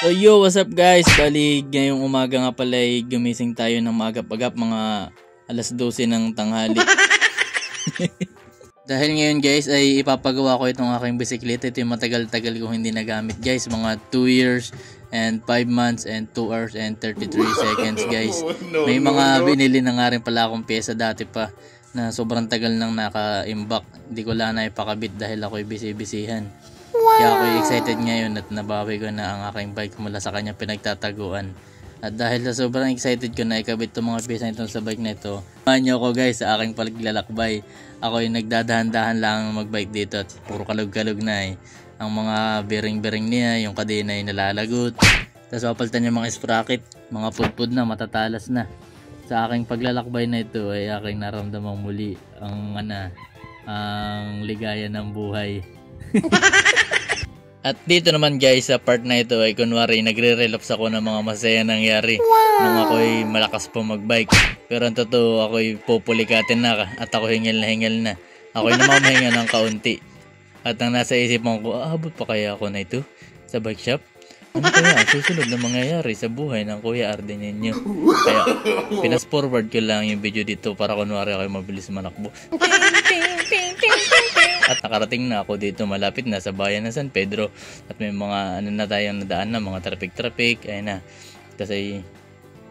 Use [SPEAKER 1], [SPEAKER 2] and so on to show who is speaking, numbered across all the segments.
[SPEAKER 1] So yo, what's up guys? Bali, ngayong umaga nga pala ay gumising tayo ng maagap-agap, mga alas 12 ng tanghali. Dahil ngayon guys ay ipapagawa ko itong aking bisikleta. Ito yung matagal-tagal kong hindi nagamit guys. Mga 2 years and 5 months and 2 hours and 33 seconds guys. May mga binili na nga rin pala akong pyesa dati pa na sobrang tagal nang naka-imbak. Hindi ko lang na ipakabit dahil ako'y busy-busyhan. Kaya ako excited ngayon at nabawi ko na ang aking bike mula sa kanya pinagtataguan. At dahil sa sobrang excited ko na ikabit itong mga pyesa nito sa bike na ito, samahan niyo ako guys sa aking paglalakbay. Ako yung nagdadahan-dahan lang magbike dito at puro kalog-kalog na eh. Ang mga bearing-bearing niya, yung kadena ay nalalagot. Tapos papalitan yung mga sprocket, mga pudpud na, matatalas na. Sa aking paglalakbay na ito ay aking naramdamang muli ang ligaya ng buhay. At dito naman guys sa part na ito ay kunwari nagre-relapse ako ng mga masaya nangyari nung ako'y malakas po magbike. Pero ang totoo ako'y pupulikatin na at ako hingal na. Ako'y namamahinga ng kaunti. At ang nasa isipan ko, aabot pa kaya ako na ito sa bike shop? Ano kaya ang susunod na mangyayari sa buhay ng Kuya Arden ninyo? Kaya pinas forward ko lang yung video dito para kunwari ako'y mabilis manakbo. At nakarating na ako dito, malapit na sa bayan ng San Pedro. At may mga na tayong nadaan na mga traffic. Ayun na. Kasi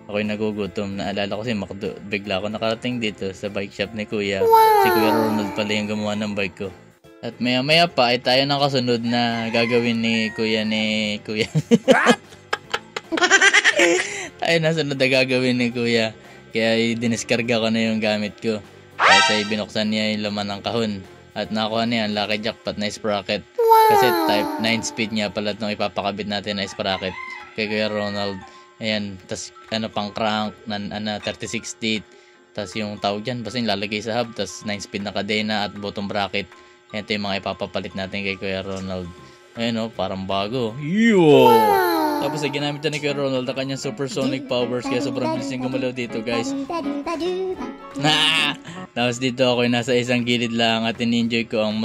[SPEAKER 1] ako'y nagugutom. Naalala ko si Macdo. Bigla ako nakarating dito sa bike shop ni Kuya. Si Kuya Ronald pala yung gumawa ng bike ko. At maya pa ay tayo ng kasunod na gagawin ni Kuya. Tayo na sunod na gagawin ni Kuya. Kaya diniskarga ko na yung gamit ko. Kasi binuksan niya yung laman ng kahon. At nakuha niya ang lucky jackpot na sprocket. Kasi type 9 speed niya pala itong ipapakabit natin na sprocket kay Kuya Ronald. Ayan, tas pang crank na 36 teeth. Tas yung tawag dyan, basta yung lalagay sa hub. Tas 9 speed na kadena at bottom bracket. Ayan, ito yung mga ipapapalit natin kay Kuya Ronald. Ayan parang bago. Yo! Tapos ay ginamit na ni Kuya Ronald ang kanyang supersonic powers. Kaya sobrang bilis yung gumalaw dito guys. Tapos dito ako nasa isang gilid lang at in-enjoy ko ang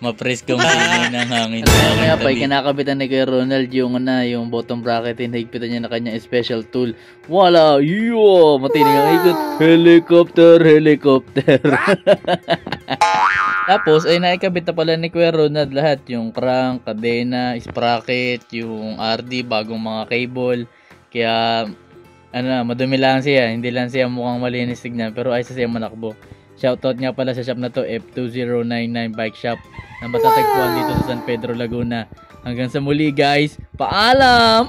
[SPEAKER 1] ma-preskong singay ng hangin. Kaya pa kinakabitan ni Kuya Ronald yung bottom bracket, hinahigpitan niya na kanyang special tool. Wala! Yo! Matinig ang ikot. Helicopter! Tapos ay naikabit na pala ni Kuya Ronald lahat. Yung crank, kadena, sprocket, yung RD, bagong mga cable. Kaya madumi lang siya. Hindi lang siya mukhang malinis tignan pero ayos siya manakbo. Shoutout nga pala sa shop na to, F2099 Bike Shop, na matatagpuan dito sa San Pedro, Laguna. Hanggang sa muli guys, paalam!